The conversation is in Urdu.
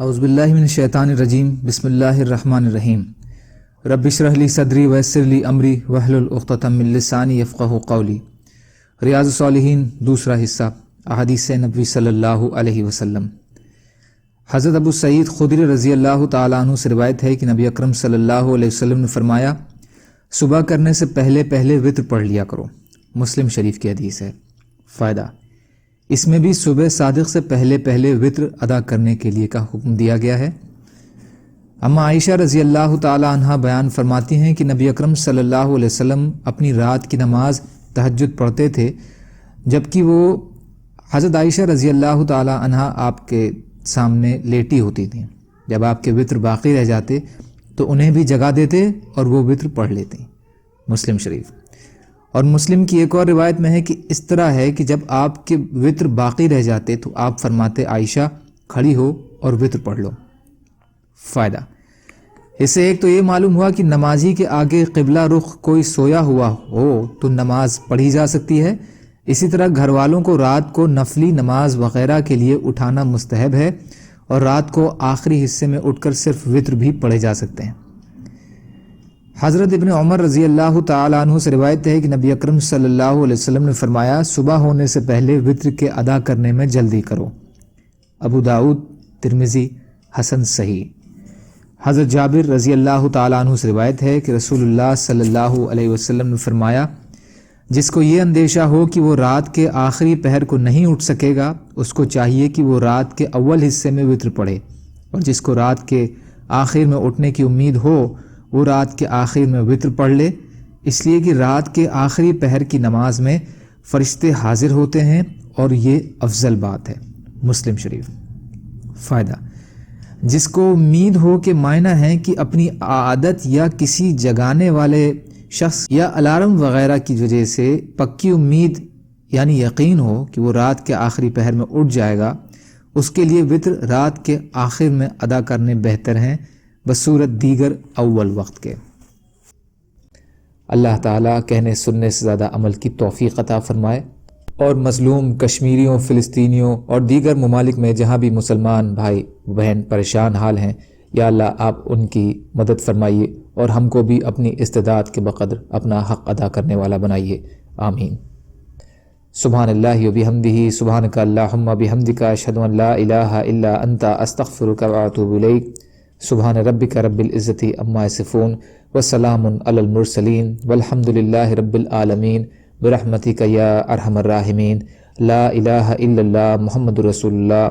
اعوذ باللہ من الشیطان الرجیم بسم اللہ الرحمن الرحیم رب اشرح لی صدری ویسر لی امری واحلل عقدۃ من لسانی یفقہوا قولی۔ ریاض الصالحین دوسرا حصہ، احادیث نبوی صلی اللہ علیہ وسلم۔ حضرت ابو سعید خدری رضی اللہ تعالیٰ عنہ سے روایت ہے کہ نبی اکرم صلی اللہ علیہ وسلم نے فرمایا، صبح کرنے سے پہلے وطر پڑھ لیا کرو۔ مسلم شریف کی حدیث ہے۔ فائدہ، اس میں بھی صبح صادق سے پہلے وطر ادا کرنے کے لیے کا حکم دیا گیا ہے۔ اما عائشہ رضی اللہ تعالیٰ عنہ بیان فرماتی ہیں کہ نبی اکرم صلی اللہ علیہ وسلم اپنی رات کی نماز تہجد پڑھتے تھے، جبکہ وہ حضرت عائشہ رضی اللہ تعالیٰ عنہ آپ کے سامنے لیٹی ہوتی تھیں۔ جب آپ کے وطر باقی رہ جاتے تو انہیں بھی جگا دیتے اور وہ وطر پڑھ لیتے۔ مسلم شریف۔ اور مسلم کی ایک اور روایت میں ہے کہ اس طرح ہے کہ جب آپ کے وطر باقی رہ جاتے تو آپ فرماتے، عائشہ کھڑی ہو اور وطر پڑھ لو۔ فائدہ، اس سے ایک تو یہ معلوم ہوا کہ نمازی کے آگے قبلہ رخ کوئی سویا ہوا ہو تو نماز پڑھی جا سکتی ہے۔ اسی طرح گھر والوں کو رات کو نفلی نماز وغیرہ کے لیے اٹھانا مستحب ہے، اور رات کو آخری حصے میں اٹھ کر صرف وطر بھی پڑھے جا سکتے ہیں۔ حضرت ابن عمر رضی اللہ تعالیٰ عنہ سے روایت ہے کہ نبی اکرم صلی اللہ علیہ وسلم نے فرمایا، صبح ہونے سے پہلے وطر کے ادا کرنے میں جلدی کرو۔ ابو داؤد، ترمذی، حسن صحیح۔ حضرت جابر رضی اللہ تعالیٰ عنہ سے روایت ہے کہ رسول اللہ صلی اللہ علیہ وسلم نے فرمایا، جس کو یہ اندیشہ ہو کہ وہ رات کے آخری پہر کو نہیں اٹھ سکے گا، اس کو چاہیے کہ وہ رات کے اول حصے میں وطر پڑھے، اور جس کو رات کے آخر میں اٹھنے کی امید ہو وہ رات کے آخر میں وطر پڑھ لے، اس لیے کہ رات کے آخری پہر کی نماز میں فرشتے حاضر ہوتے ہیں اور یہ افضل بات ہے۔ مسلم شریف۔ فائدہ، جس کو امید ہو کہ معنی ہے کہ اپنی عادت یا کسی جگانے والے شخص یا الارم وغیرہ کی وجہ سے پکی امید یعنی یقین ہو کہ وہ رات کے آخری پہر میں اٹھ جائے گا، اس کے لیے وطر رات کے آخر میں ادا کرنے بہتر ہیں بصورت دیگر اول وقت کے۔ اللہ تعالیٰ کہنے سننے سے زیادہ عمل کی توفیق عطا فرمائے، اور مظلوم کشمیریوں، فلسطینیوں اور دیگر ممالک میں جہاں بھی مسلمان بھائی بہن پریشان حال ہیں، یا اللہ آپ ان کی مدد فرمائیے اور ہم کو بھی اپنی استعداد کے بقدر اپنا حق ادا کرنے والا بنائیے، آمین۔ سبحان اللہ و بحمدہ، سبحانک اللہم بحمدک، اشہد ان لا الہ الا انت، استغفرک و اتوب الیک۔ سبحان ربک رب العزت عما یصفون، وسلام علی المرسلین، والحمد للہ رب العالمین، برحمتک یا ارحم الراحمین۔ لا الہ الا اللہ محمد رسول اللہ۔